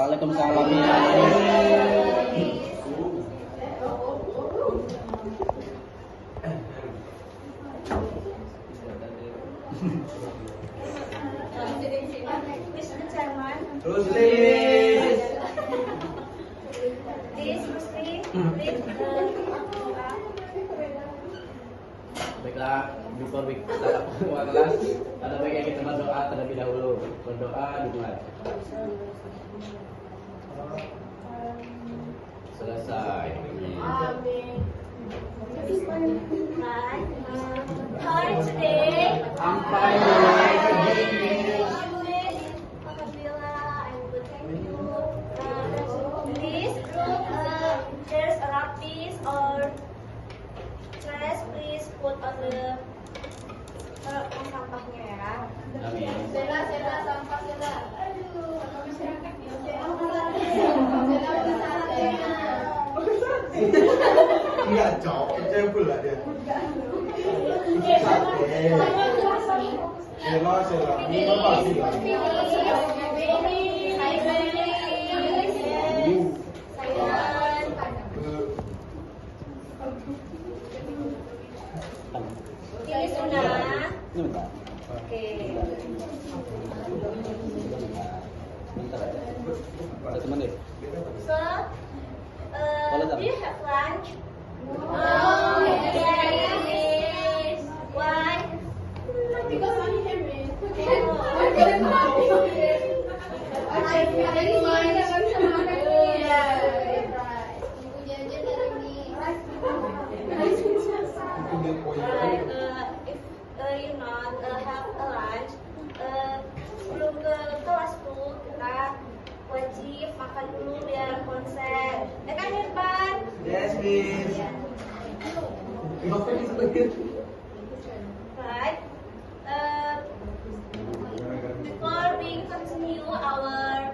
Waalaikumsalam ya. Terus baiklah, before kita mulai kelas, ada baiknya kita berdoa terlebih dahulu. Berdoa dimulai. Selesai. Amin. Hi today. I'm fine. Alhamdulillah, I'm good. Thank you. This group, there's a rubbish or trash. Please put on the sampahnya ya. Amin. Sela sampah sela. Aduh, Enggak cowok, cebul lah dia. Sela, ini apa sih? Oke. Bentar aja. Ada teman deh. So, do you have lunch? Oh, yes. Why? Because I'm Henry. If you not have a lunch, sebelum ke kelas tuh kita wajib makan dulu biar konsen. Ya kan Irfan? Yes, Miss. Right. Before we continue our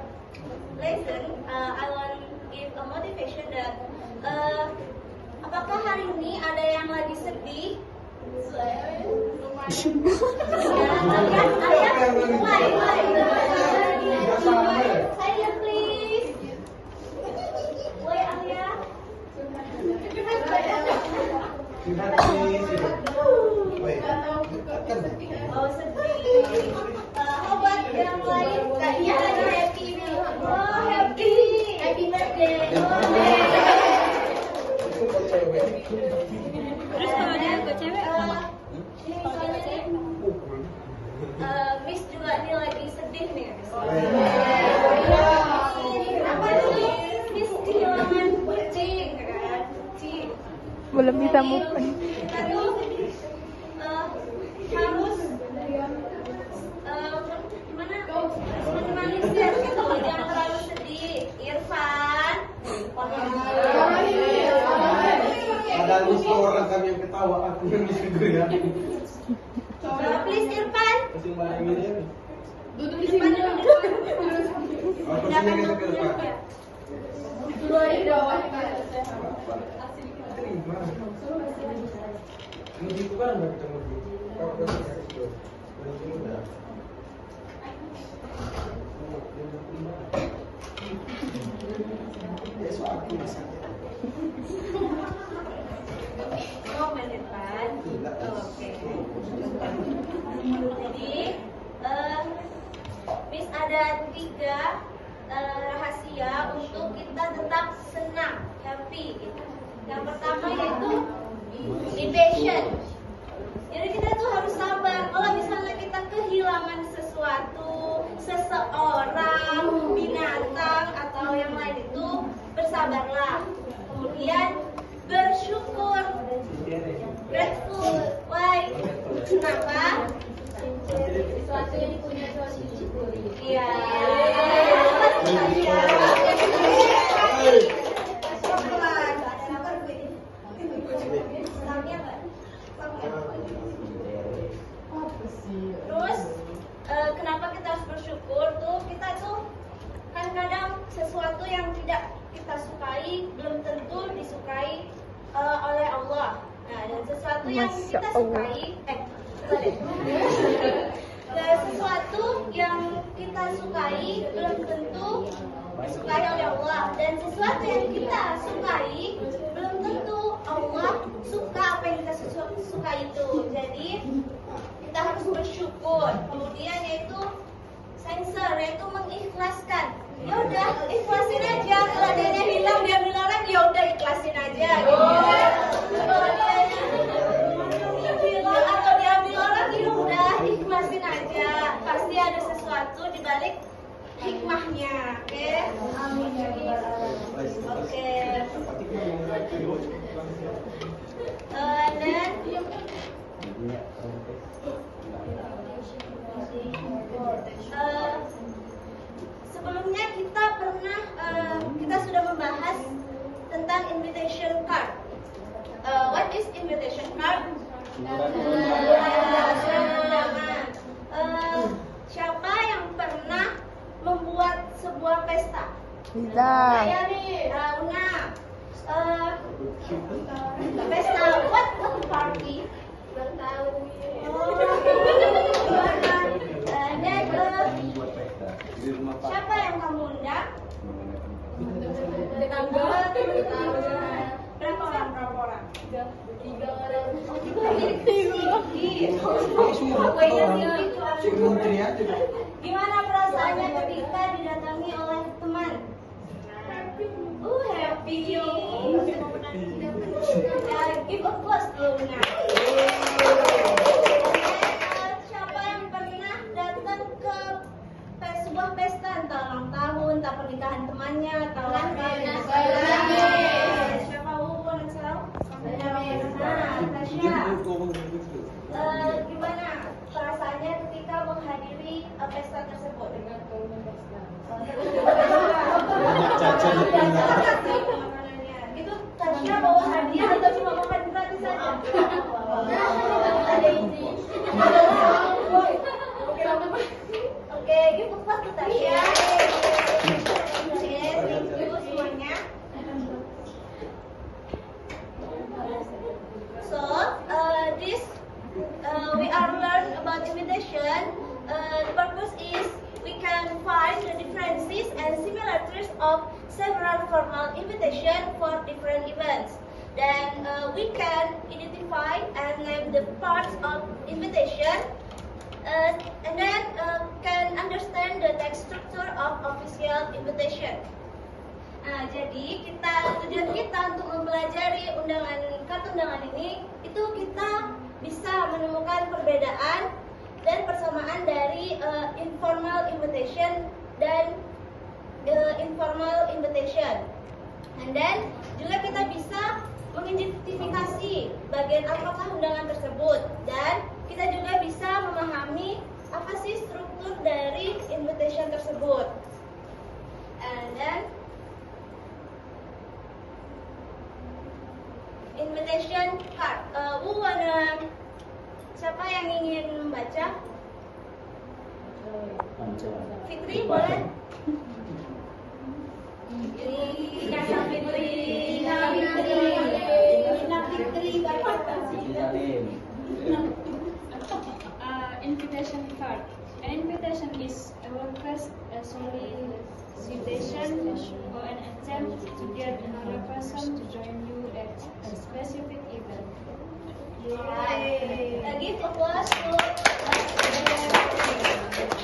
lesson, I want to give a motivation that apakah hari ini ada yang lagi sedih? Saya please. Woi Alia. Oh sedih. How about yang lain? Kayaknya ada happy. Oh happy. Happy birthday. Terus kalau ada yang buat cewek apa? Miss juga nih lagi sedih nih. Apa sih? Miss kehilangan kucing kan? Kucing. Belum bisa move on. Kita tuh harus gimana? Menemani dia gitu, jangan terlalu sedih. Irfan. Ada mesti orang kami yang ketawa, aku yang disuruh ya. Please Irfan. Pusing barang ini. Duduk di sini. Aku sini ke depan. Dulu di bawah. Terima. Ini itu kan enggak ketemu di. Kau kasih itu. Ini udah. Aku bisa. Komen Irfan. Oke. Jadi, Miss ada 3 rahasia untuk kita tetap senang, happy gitu. Yang pertama yaitu be patient. Jadi kita tuh harus sabar. Kalau misalnya kita kehilangan sesuatu, seseorang, binatang atau yang lain itu, bersabarlah. Kemudian bersyukur. Grateful. Why? Kenapa? Sesuatu yang dipunyai harus disyukuri. Iya. Terus kenapa kita harus bersyukur tuh? Kita tuh kan kadang sesuatu yang tidak kita sukai belum tentu disukai oleh Allah. Nah, dan sesuatu yang kita sukai, sesuatu yang kita sukai belum tentu disukai oleh Allah, dan sesuatu yang kita sukai belum tentu Allah suka apa yang kita suka itu. Jadi kita harus bersyukur. Kemudian yaitu sensor, yaitu mengikhlaskan. Ya udah ikhlasin aja. Kalau dia hilang, dia ambil orang, ya udah ikhlasin aja. Kalau dia hilang atau diambil orang, ya udah ikhlasin aja. Pasti ada sesuatu di balik hikmahnya. Oke? Oke. Dan sebelumnya kita sudah membahas tentang invitation card. What is invitation card? Surat undangan. Siapa yang pernah membuat sebuah pesta? Bisa. Saya nih, Una. Pesta what party? Bertahu. Siapa yang kamu undang? Tetangga. Berapa orang? 3 orang. Gimana perasaannya ketika didatangi oleh teman? Happy. Ya, give applause to Luna. Siapa yang pernah datang ke sebuah pesta, entah ulang tahun, entah pernikahan temannya, atau siapa Wuwun, Tasya. Gimana perasaannya ketika menghadiri pesta tersebut? Itu Tasya bawa hadiah atau cuma makan gratis saja? Ada isi. Oke, give applause to Tasya. Oke, thank you semuanya. So, we are learn about invitation. The purpose is we can find the differences and similarities of several formal invitation for different events. Then we can identify and name the parts of invitation, and then can understand the text structure of official invitation. Nah, jadi tujuan kita untuk mempelajari kartu undangan ini itu kita bisa menemukan perbedaan dan persamaan dari informal invitation dan informal invitation. And then juga kita bisa mengidentifikasi bagian apakah undangan tersebut, dan kita juga bisa memahami apa sih struktur dari invitation tersebut. And then invitation card. Siapa yang ingin membaca? Fitri boleh? Invitation card. An invitation is a request, a solicitation, or an attempt to get another person to join you at a specific event. Give applause to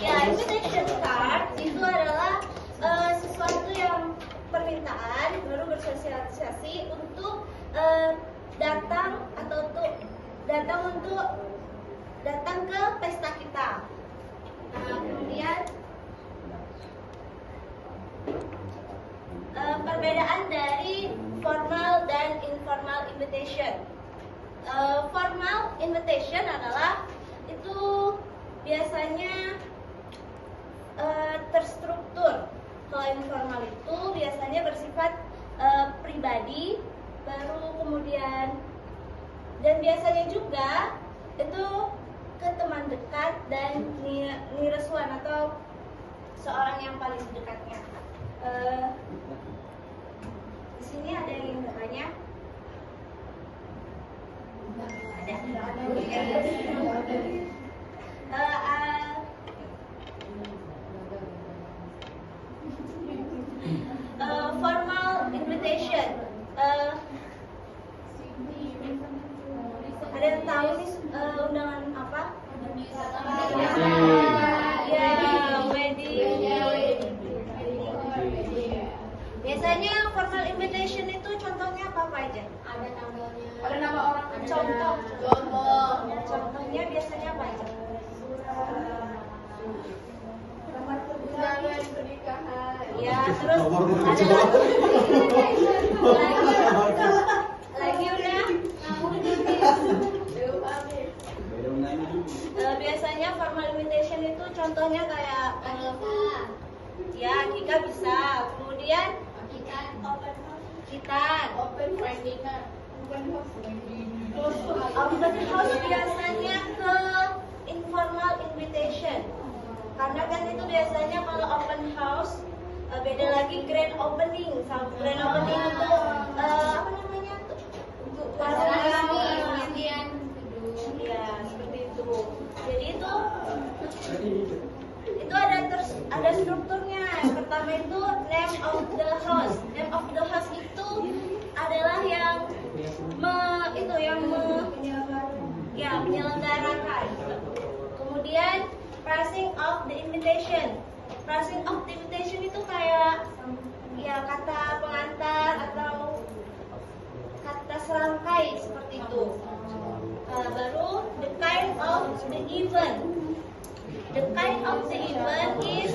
invitation card itu adalah sesuatu yang permintaan baru bersosialisasi untuk datang ke pesta kita. Kemudian perbedaan dari formal dan informal invitation. Formal invitation adalah itu biasanya terstruktur. Kalau informal itu biasanya bersifat pribadi, baru kemudian dan biasanya juga itu ke teman dekat dan niraswan atau seorang yang paling dekatnya. Di sini ada yang ingin bertanya? Ada. invitation. Ada yang tahu nih undangan apa? Ya, wedding. Biasanya formal invitation itu contohnya apa aja? Ada tanggalnya. Ada nama orang. Contoh. Contohnya biasanya apa aja? Undangan pernikahan. Ya, terus Nomor ada lagi udah. Biasanya formal invitation itu contohnya kayak ya Kika bisa, kemudian kita Open pernikahan. open house biasanya ke informal invitation. Karena kan itu biasanya kalau open house beda lagi grand opening. Sama grand opening itu apa namanya? Untuk Kemudian ya seperti itu. Jadi itu ada strukturnya. Yang pertama itu name of the house. Name of the house itu adalah yang menyelenggarakan. Kemudian pricing of the invitation. Pricing of the invitation itu kayak ya kata pengantar atau kata serangkai seperti itu. Baru the kind of the event. The kind of the event is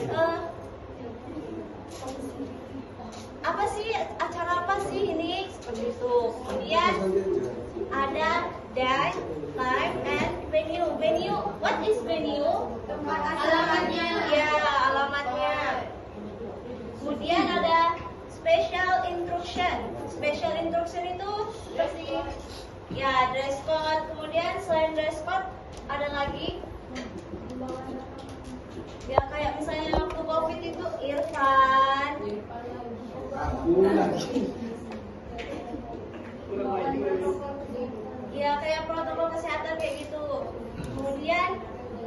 apa sih, acara apa sih ini, seperti itu. Kemudian ada date, time, and venue. Venue, what is venue? alamatnya. Ya, alamatnya. Kemudian ada special instruction. Special instruction itu seperti ya dress code. Kemudian selain dress code ada lagi ya kayak misalnya waktu COVID itu Irfan. Ya kayak protokol kesehatan kayak gitu. Kemudian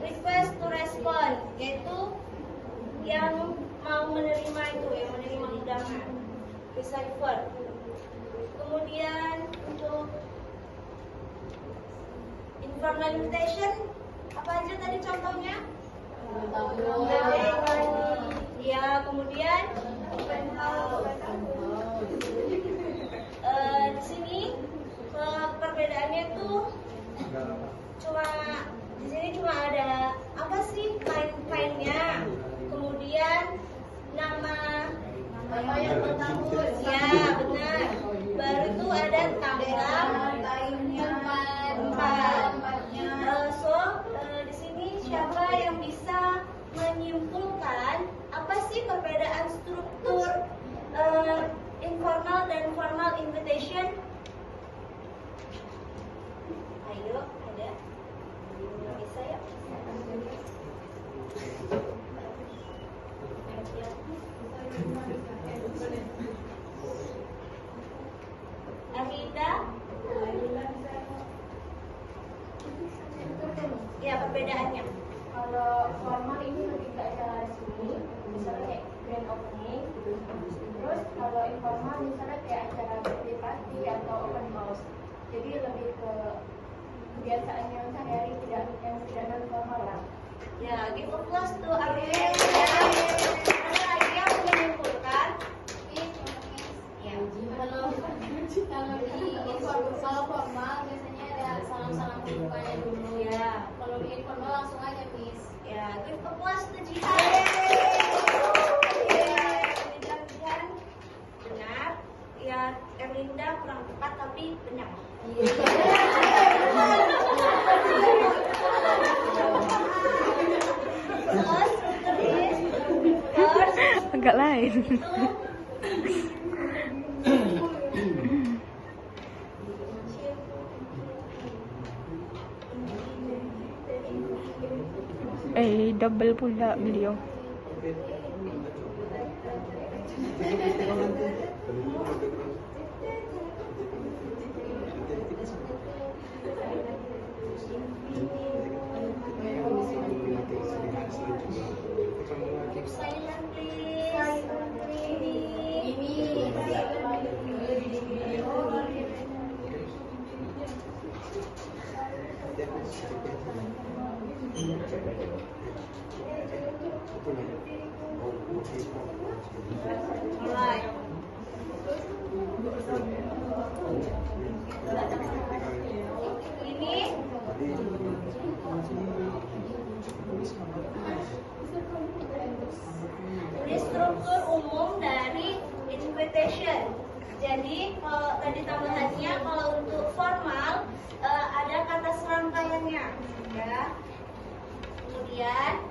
request to respond, yaitu yang mau menerima itu, yang menerima undangan, receiver. Kemudian untuk informal invitation apa aja tadi contohnya? Ya, kemudian di sini perbedaannya tuh di sini cuma ada apa sih fine-nya, kemudian nama yang bertahun. ya benar, baru itu ada tanggal tempat. Di sini siapa yang bisa menyimpulkan apa sih perbedaan struktur informal dan formal invitation? Ayo, ada bisa ya? Arlinda? Ya, perbedaannya. Kalau formal ini lebih ke acara resmi, misalnya kayak grand opening. Terus kalau informal misalnya kayak acara birthday party atau open house. Jadi lebih ke kebiasaan yang sehari-hari tidak non formal lah. Ya, give applause to Arlinda. Ada lagi yang menyimpulkan? Ya. Kalau formal biasanya ada salam-salam pembukanya dulu. Ya. Kalau di informal langsung aja, Miss. Ya, give applause to Jihan. Ya, Jihan benar. Ya, Erlinda kurang tepat tapi benar. Agak lain. Double pula beliau. Silent please. Ini Alright. Ini struktur umum dari invitation. Jadi kalau tadi tambahannya, kalau untuk formal ada kata serangkaiannya, ya. Kemudian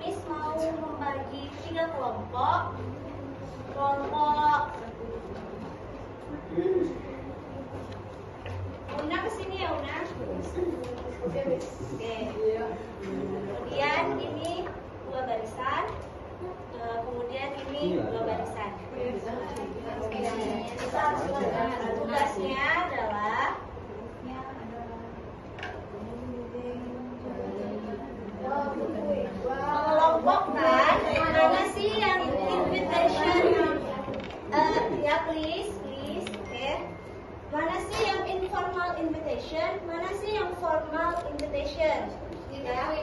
Miss mau membagi 3 kelompok. Kelompok Una kesini ya Una. Oke. Kemudian ini 2 barisan. Kemudian ini 2 barisan. Tugasnya adalah mengelompokkan mana sih yang invitation, ya please, oke. Mana sih yang informal invitation, mana sih yang formal invitation? Ya,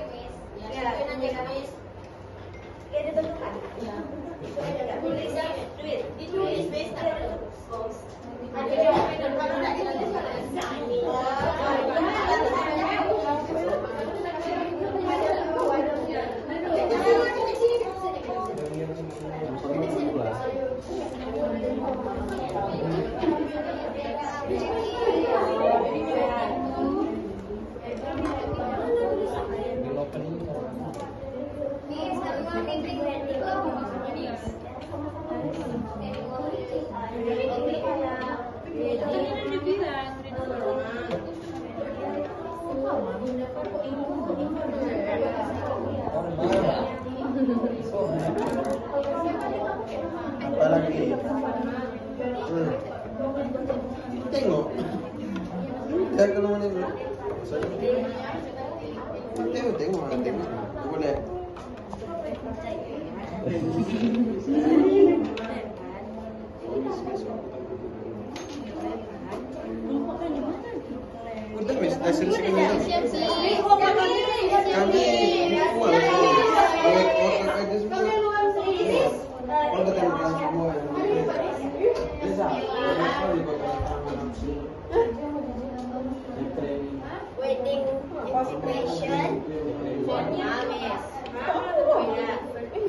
ya ditentukan. Tulis, ditulis, ada jawaban kalau nggak ditulis Apalagi tengok jangan kalau mana dulu tengok boleh udah wis hasil segini kami buat kotak aja semua udah terima semua bisa wedding invitation formal, Miss.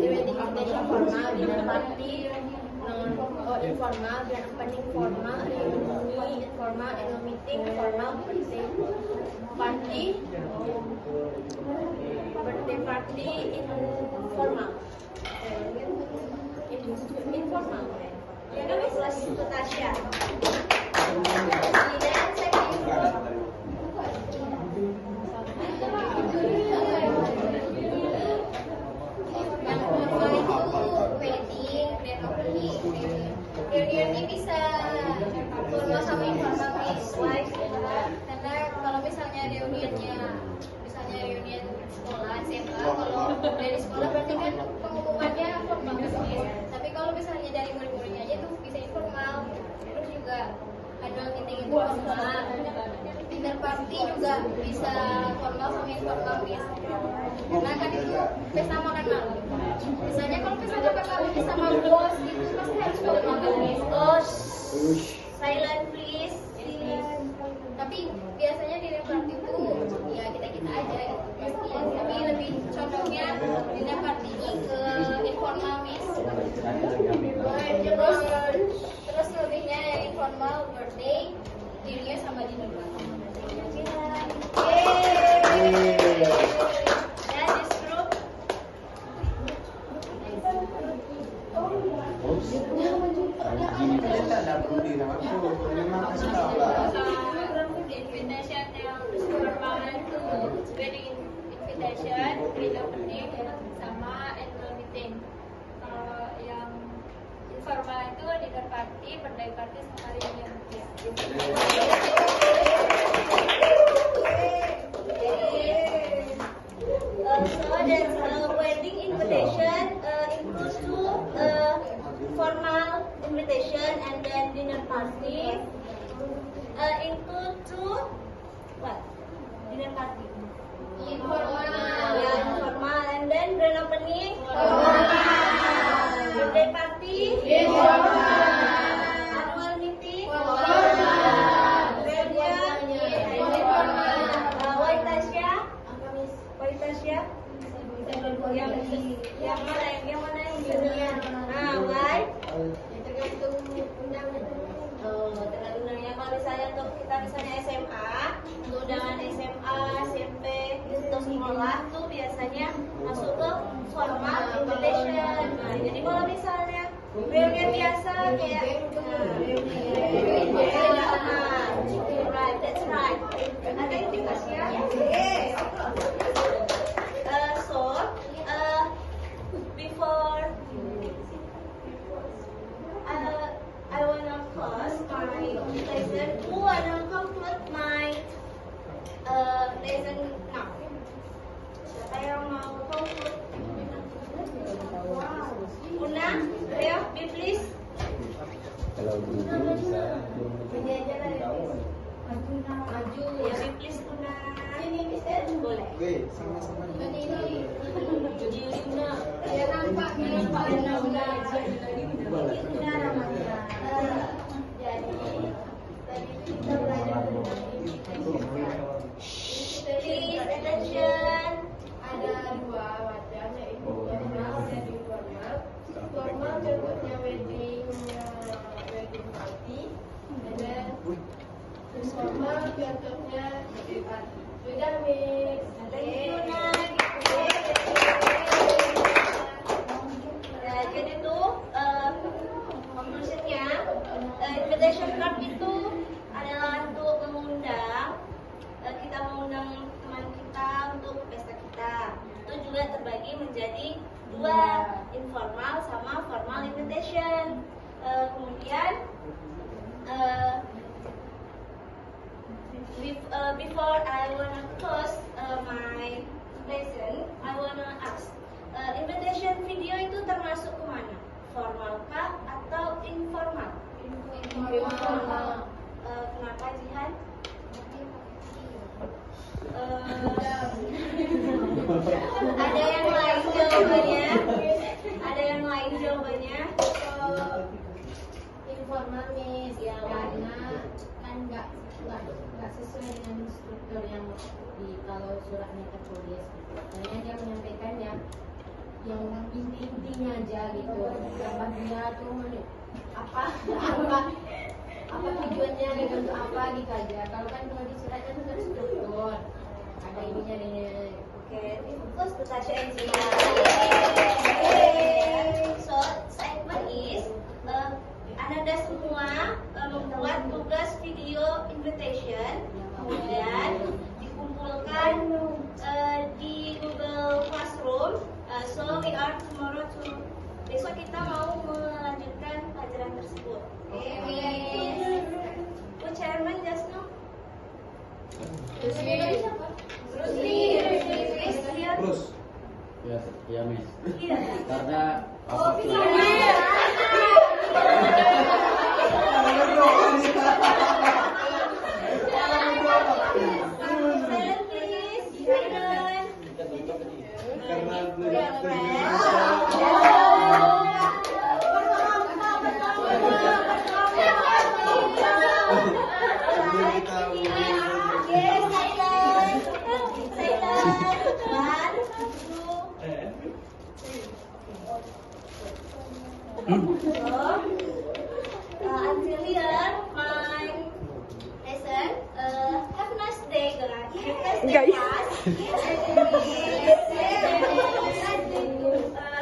Wedding invitation formal, dinner party, informal, grand opening formal, reuni informal, annual meeting formal, birthday party informal. Informal. Ya kan Miss, last itu Tasya. Kemudian saya reunion ini bisa formal sama informal Miss. Karena kalau misalnya reunionnya misalnya reunion sekolah SMA, kalau dari sekolah berarti kan pengumumannya formal Miss. Tapi kalau misalnya dari murid-muridnya aja tuh bisa informal. Terus juga annual meeting itu formal. Dinner party juga bisa formal sama informal Miss. Karena kan itu pesta makan malam. Misalnya kalau pesta makan malam sama bos gitu pasti harus formal Miss. silent please. Tapi biasanya dinner party itu ya kita aja gitu pastinya. Tapi lebih condongnya dinner party ini ke informal Miss. Terus lebihnya yang informal birthday, dinner sama dinner party. Dan this group kita ada budi nama tu memang kasih tahu lah Invitation yang formal itu wedding invitation, grand opening, sama annual meeting. Kalau yang informal itu dinner party, birthday party, sama reunion. So wedding invitation includes two formal invitation and then dinner party. Include two what? Dinner party. Ya, informal. And then grand opening. Birthday party. Annual meeting. White Tasya. White Tasya. Yang mana yang dunia? Nah, white. Tergantung undangan. Oh, tergantung undangannya. Kalau misalnya untuk kita misalnya SMA, untuk undangan SMA, SMP, itu sekolah tuh biasanya masuk ke formal invitation. Nah, jadi kalau misalnya realnya biasa kayak right, that's right. Ada invitasi ya? Yes. Before I wanna close my lesson. Who wanna conclude my lesson now? Siapa yang mau conclude? Una, Rio, be please. Kalau dulu bisa Maju, ya be please Una. Ini Mister, boleh. Oke, sama-sama. Una. Ya nampak Una. Kita belajar please attention. Ada dua macam, yaitu formal dan informal. Formal contohnya wedding party, dan informal contohnya birthday party. Sudah, Miss. Jadi tuh conclusionnya invitation card itu adalah untuk mengundang kita mengundang teman kita untuk pesta kita. Itu juga terbagi menjadi dua, informal sama formal invitation. Kemudian before I wanna close my lesson, I wanna ask, invitation video itu termasuk kemana? Formal kah atau informal? Informal. Kenapa Jihan? Ada yang lain jawabannya? Ada yang lain jawabannya? Informal, Miss, ya, karena kan nggak sesuai dengan struktur yang kalau suratnya tertulis. Makanya dia menyampaikan yang intinya aja gitu. Apa dia tuh apa tujuannya gitu, untuk apa gitu aja. Kalau di suratnya itu terstruktur. Ada ininya nih. Oke, fokus ke Tasya and Zia. So, segment is Anda semua membuat tugas video invitation, kemudian dikumpulkan di Google Classroom. So we are tomorrow to besok kita mau melanjutkan pelajaran tersebut. Who chairman just now? Terus. Ya, Miss. Iya. Karena Oh, bisa. Until here, my lesson. Have a nice day, guys. Guys.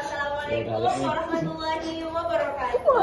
Assalamualaikum warahmatullahi wabarakatuh.